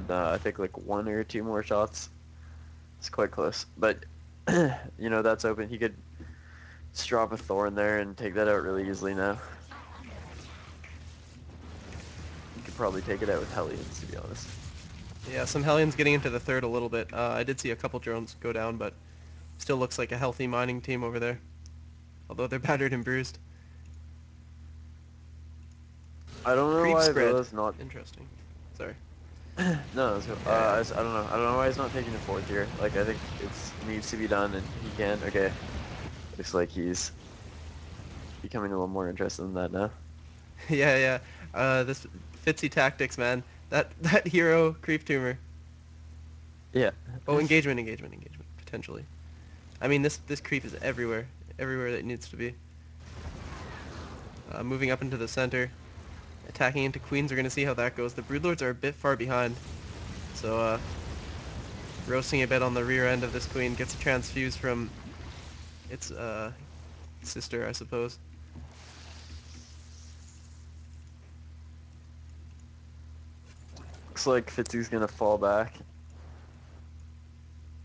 I think like 1 or 2 more shots. It's quite close, but you know that's open. He could just drop a thorn there and take that out really easily now. He could probably take it out with Hellions, to be honest. Yeah, some Hellions getting into the third a little bit. I did see a couple drones go down, but still looks like a healthy mining team over there. Although they're battered and bruised. I don't know Creep why spread. Villa's not. Interesting. Sorry. No, Yeah, yeah. I don't know. I don't know why he's not taking the fourth here. Like I think it needs to be done, and he can. Okay, looks like he's becoming a little more interested in that now. Yeah, yeah. This Fitzy tactics, man. That hero creep tumor. Yeah. Oh, engagement, engagement, engagement. Potentially. I mean, this creep is everywhere, everywhere that it needs to be. Moving up into the center, attacking into queens. We're gonna see how that goes. The broodlords are a bit far behind, so roasting a bit on the rear end of this queen gets a transfuse from its sister, I suppose. Looks like Fitzy's gonna fall back.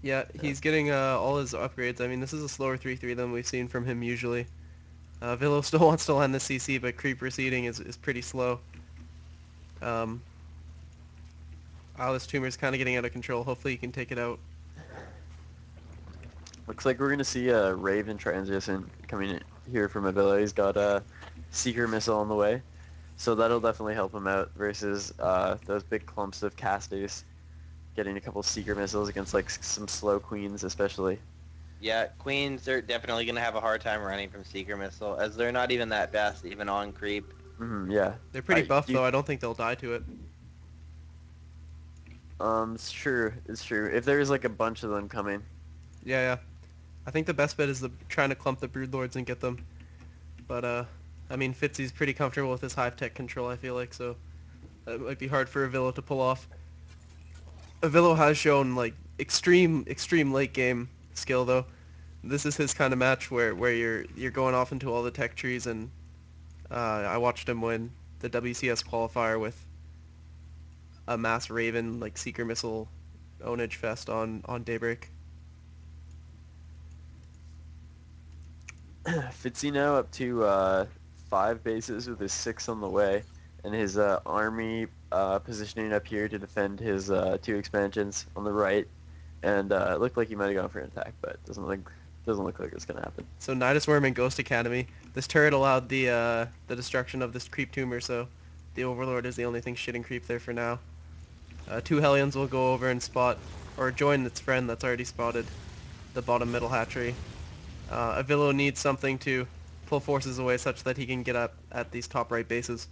Yeah, Yeah. he's getting all his upgrades. I mean, this is a slower 3-3 than we've seen from him usually. Vilo still wants to land the CC, but creep receding is pretty slow. Um, this tumor's kind of getting out of control. Hopefully he can take it out. Looks like we're gonna see a Raven transition coming in here from Avila. He's got a Seeker missile on the way, so that'll definitely help him out versus those big clumps of casters. Getting a couple Seeker missiles against like some slow queens, especially. Yeah, queens are definitely gonna have a hard time running from Seeker Missile, as they're not even that fast, even on creep. Yeah. They're pretty buff Do you, though. I don't think they'll die to it. it's true. It's true. If there's like a bunch of them coming, Yeah, yeah. I think the best bet is trying to clump the broodlords and get them. But I mean, Fitzy's pretty comfortable with his hive tech control. I feel like so it might be hard for Avillo to pull off. Avillo has shown like extreme late game skill though. This is his kind of match where you're going off into all the tech trees, and I watched him win the WCS qualifier with a mass Raven like Seeker missile ownage fest on Daybreak. Fitzy now up to 5 bases with his 6 on the way, and his army positioning up here to defend his 2 expansions on the right. And it looked like he might have gone for an attack, but doesn't look like it's gonna happen. So Nidus Worm and Ghost Academy. This turret allowed the destruction of this creep tumor, so the Overlord is the only thing shitting creep there for now. 2 Hellions will go over and spot, or join its friend that's already spotted the bottom middle hatchery. Avillo needs something to pull forces away such that he can get up at these top right bases.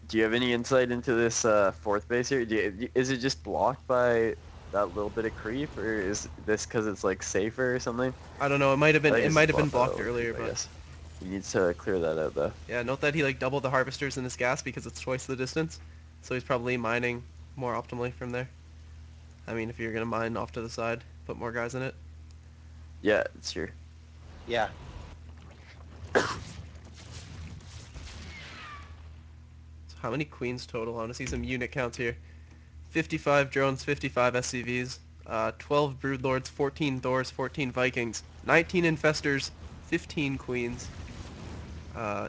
Do you have any insight into this fourth base here? Is it just blocked by that little bit of creep, or is this because it's like safer or something? I don't know. It might have I been think it it's just might have been blocked by that blocked little creep, earlier, I but guess. He needs to clear that out though. yeah. Note that he like doubled the harvesters in his gas because it's twice the distance, so he's probably mining more optimally from there. I mean, if you're gonna mine off to the side, put more guys in it. Yeah, it's true. Yeah. So how many queens total? I want to see some unit counts here. 55 drones, 55 SCVs, 12 broodlords, 14 Thors, 14 Vikings, 19 infestors, 15 queens, uh,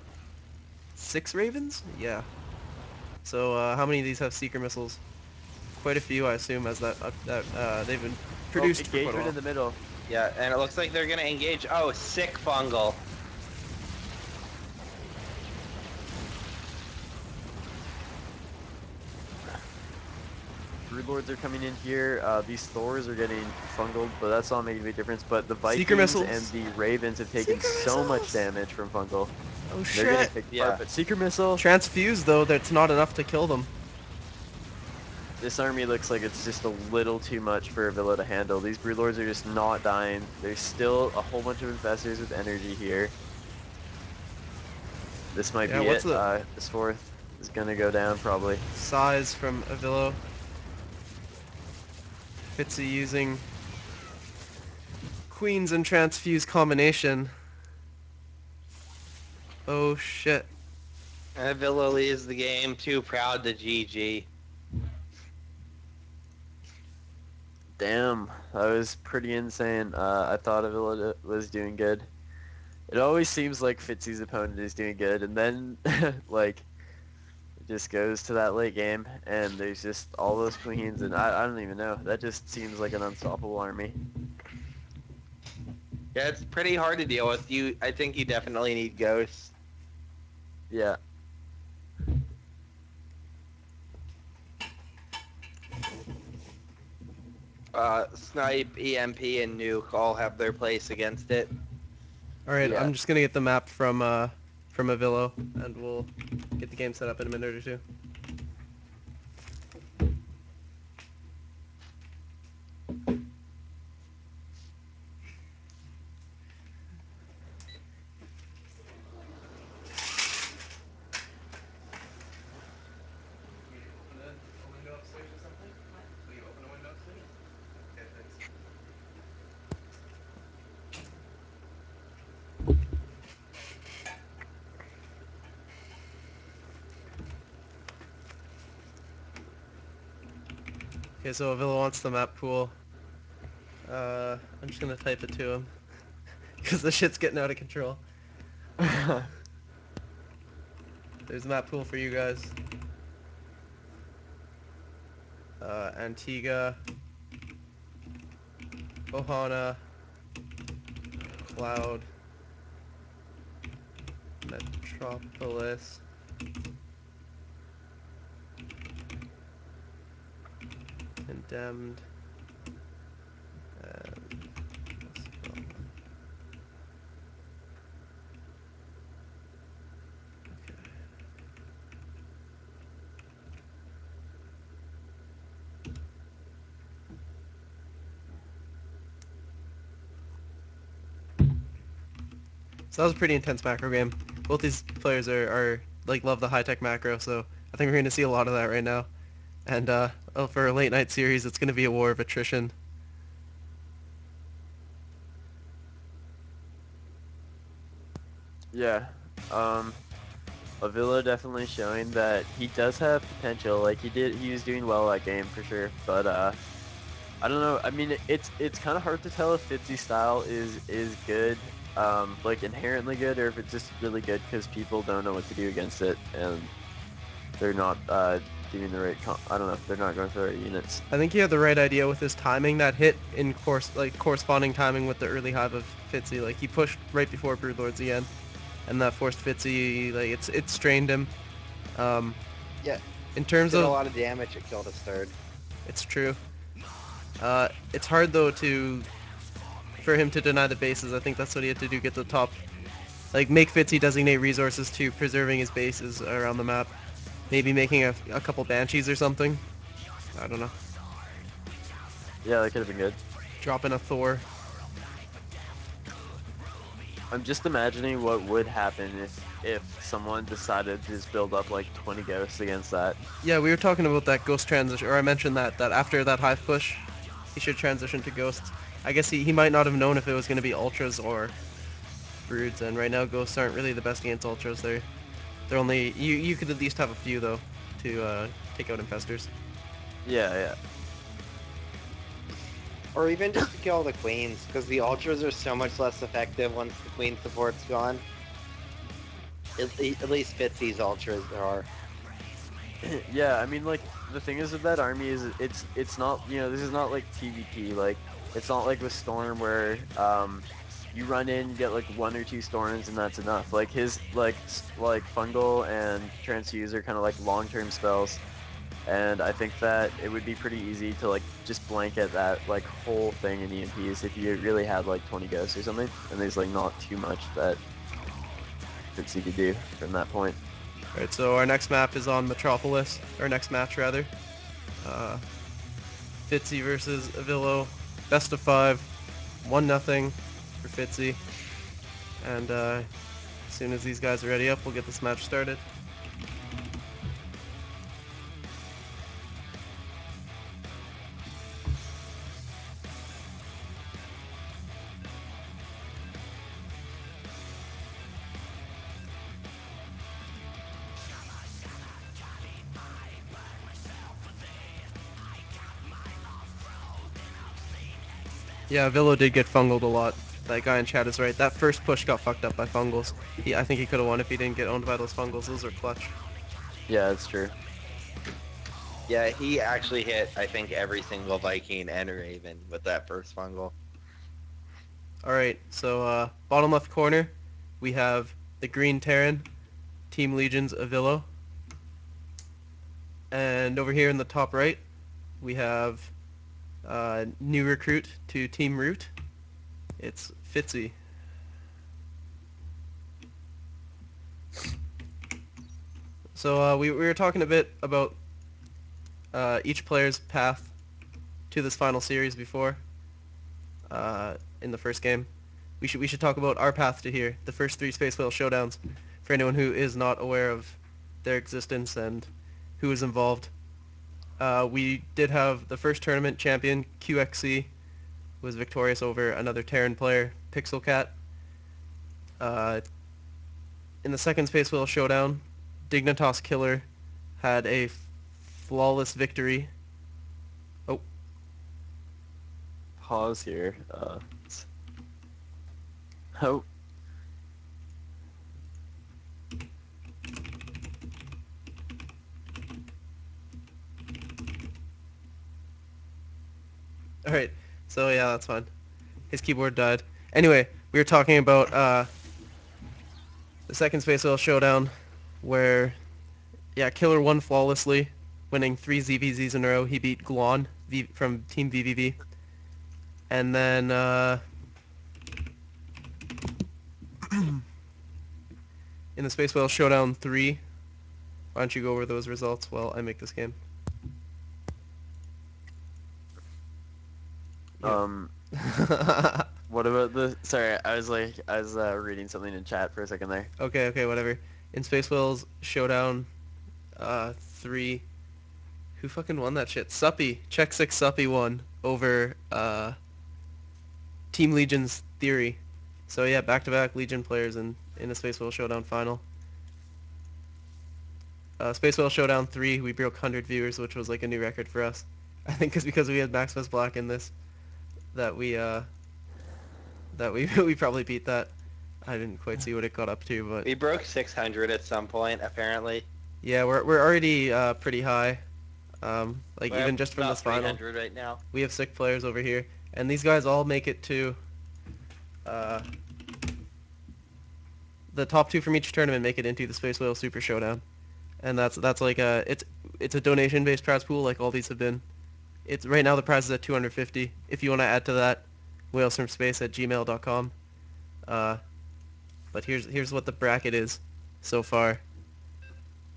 6 ravens? Yeah. So how many of these have seeker missiles? Quite a few, I assume, as they've been Oh, produced for quite a engagement in while. the middle. Yeah, and it looks like they're gonna engage. Oh, sick fungal. Broodlords are coming in here. These Thors are getting fungal, but that's not making a big difference. But the Seeker Vikings and missiles! the Ravens have taken Seeker so much missiles! damage from fungal. Oh They're getting shit! picked apart. Yeah. But Seeker Missile, Transfuse though, that's not enough to kill them. this army looks like it's just a little too much for Avila to handle. These Broodlords are just not dying. There's still a whole bunch of infestors with energy here. This might Yeah, be what's it. the This fourth is gonna go down probably. size from Avillo? Fitzy using queens and transfuse combination. Oh shit. And Villa leaves the game too proud to GG. Damn, that was pretty insane. I thought Avila was doing good. It always seems like Fitzy's opponent is doing good, and then like it just goes to that late game, and there's just all those queens, and I don't even know. That just seems like an unstoppable army. Yeah, it's pretty hard to deal with. I think you definitely need ghosts. Yeah. Snipe, EMP, and Nuke all have their place against it. All right, Yeah. I'm just gonna get the map from Avilo, and we'll get the game set up in a minute or two. Okay, so Avila wants the map pool. I'm just gonna type it to him because the shit's getting out of control. There's a map pool for you guys. Antigua, Ohana, Cloud, Metropolis, Condemned, and Nostromo. Okay. So that was a pretty intense macro game. Both these players are like love the high tech macro, so I think we're gonna see a lot of that right now. And for a late night series, it's gonna be a war of attrition. Yeah. Um, Avila definitely showing that he does have potential. Like he was doing well that game for sure. But I don't know. I mean, it's kind of hard to tell if Fitzy's style is good, like inherently good, or if it's just really good because people don't know what to do against it and they're not doing the right. I don't know. They're not going for the right units. I think he had the right idea with his timing. That hit in corresponding timing with the early hive of Fitzy. Like he pushed right before Broodlords again, and that forced Fitzy. Like it strained him. Um, Yeah, in terms did a of, lot of damage. It killed a start. it's true. It's hard though for him to deny the bases. I think that's what he had to do. Get the top, like make Fitzy designate resources to preserving his bases around the map. Maybe making a couple banshees or something. I don't know. Yeah, that could have been good. Dropping a Thor. I'm just imagining what would happen if someone decided to just build up like 20 ghosts against that. Yeah, we were talking about that ghost transition, or I mentioned that after that hive push, he should transition to ghosts. I guess he might not have known if it was going to be ultras or broods, and right now ghosts aren't really the best against ultras. They're only you could at least have a few though to take out infestors. Yeah, yeah. Or even just to kill the queens, because the ultras are so much less effective once the queen support's gone. At least Fitzy's ultras are. Yeah, I mean, like the thing is with that army is it's not, this is not like PvP. Like it's not like with Storm where you run in, you get like one or two storms and that's enough. Like his like fungal and transfuse are kind of like long-term spells, and I think that it would be pretty easy to like just blanket that like whole thing in EMPs if you really had like 20 ghosts or something, and there's like not too much that Fitzy could do from that point. All right, so our next map is on Metropolis. Our next match rather. Uh, Fitzy versus Avilo. Best of 5. 1-0 for Fitzy. And as soon as these guys are ready up, we'll get this match started. Yeah, Vilo did get fungled a lot. That guy in chat is right. That first push got fucked up by fungals. I think he could have won if he didn't get owned by those fungals. Those are clutch. Yeah, it's true. Yeah, he actually hit, I think, every single Viking and Raven with that first fungal. Alright, so bottom left corner, we have the Green Terran, Team Legions Avilo. And over here in the top right, we have new recruit to Team Root. It's Fitzy. So we were talking a bit about each player's path to this final series before in the first game. We should talk about our path to here, the first three Space Whale Showdowns, for anyone who is not aware of their existence and who is involved. We did have the first tournament champion, QXC, was victorious over another Terran player, Pixel Cat. Uh, in the second Space Whale Showdown, Dignitas Killer had a flawless victory. Oh, Pause here. Oh, alright. So yeah, that's fine. His keyboard died. Anyway, we were talking about the second Space Whale Showdown, where yeah, Killer won flawlessly, winning 3 ZVZs in a row. He beat Glon from Team VVV. And then in the Space Whale Showdown 3, why don't you go over those results while I make this game? Yep. um, what about the? Sorry, I was reading something in chat for a second there. Okay, whatever. In Space Whales Showdown 3, who fucking won that shit? Suppy. Check 6 Suppy won over Team Legion's Theory. So yeah, back-to-back Legion players in the Space Whale Showdown final. Space Whale Showdown 3, we broke 100 viewers, which was like a new record for us. I think it's because we had Maximus Black in this that we we probably beat that. I didn't quite see what it got up to, but We broke 600 at some point, apparently. yeah, we're already pretty high. Like We're at even just from about this final, 300 right now. we have 6 players over here, and these guys all make it to uh, the top 2 from each tournament make it into the Space Whale Super Showdown, and that's like it's a donation based prize pool like all these have been. It's right now the prize is at 250. If you want to add to that, whalesfromspace at gmail.com. Uh, but here's what the bracket is so far.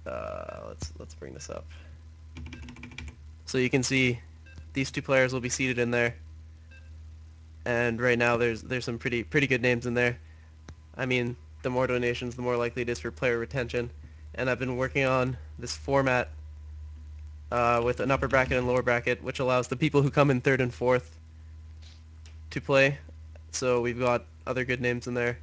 Let's bring this up. So you can see these 2 players will be seated in there, and right now there's some pretty good names in there. I mean, the more donations, the more likely it is for player retention. And I've been working on this format with an upper bracket and lower bracket, which allows the people who come in third and fourth to play. So we've got other good names in there.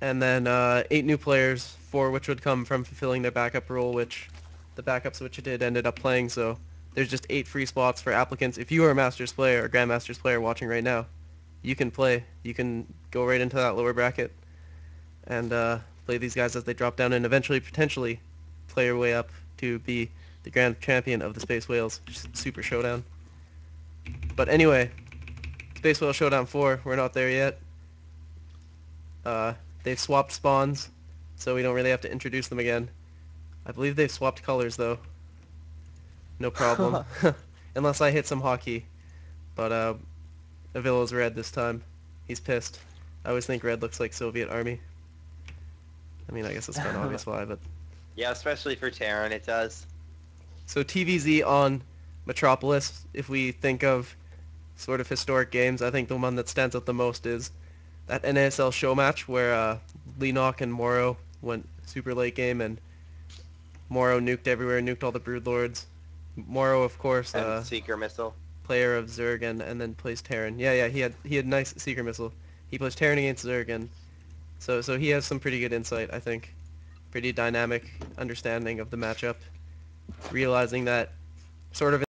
And then 8 new players, 4 which would come from fulfilling their backup role, which the backups which it did ended up playing. So there's just 8 free spots for applicants. If you are a Masters player or Grandmasters player watching right now, you can play. You can go right into that lower bracket and play these guys as they drop down and eventually potentially play your way up to be the grand champion of the Space Whales Super Showdown. But anyway, Space Whale Showdown 4, we're not there yet. Uh, they've swapped spawns, so we don't really have to introduce them again. I believe they've swapped colors though. No problem. Unless I hit some hockey. But Avilo's red this time. He's pissed. I always think red looks like Soviet Army. I mean, I guess it's kind of obvious why, but... Yeah, especially for Terran, it does. So TVZ on Metropolis, if we think of sort of historic games, I think the one that stands out the most is that NASL show match where Leenock and Moro went super late game and Moro nuked everywhere, nuked all the Broodlords. Moro, of course, And Seeker Missile. player of Zerg and then plays Terran. Yeah, he had nice Seeker Missile. He plays Terran against Zerg, and so he has some pretty good insight, I think. Pretty dynamic understanding of the matchup, realizing that sort of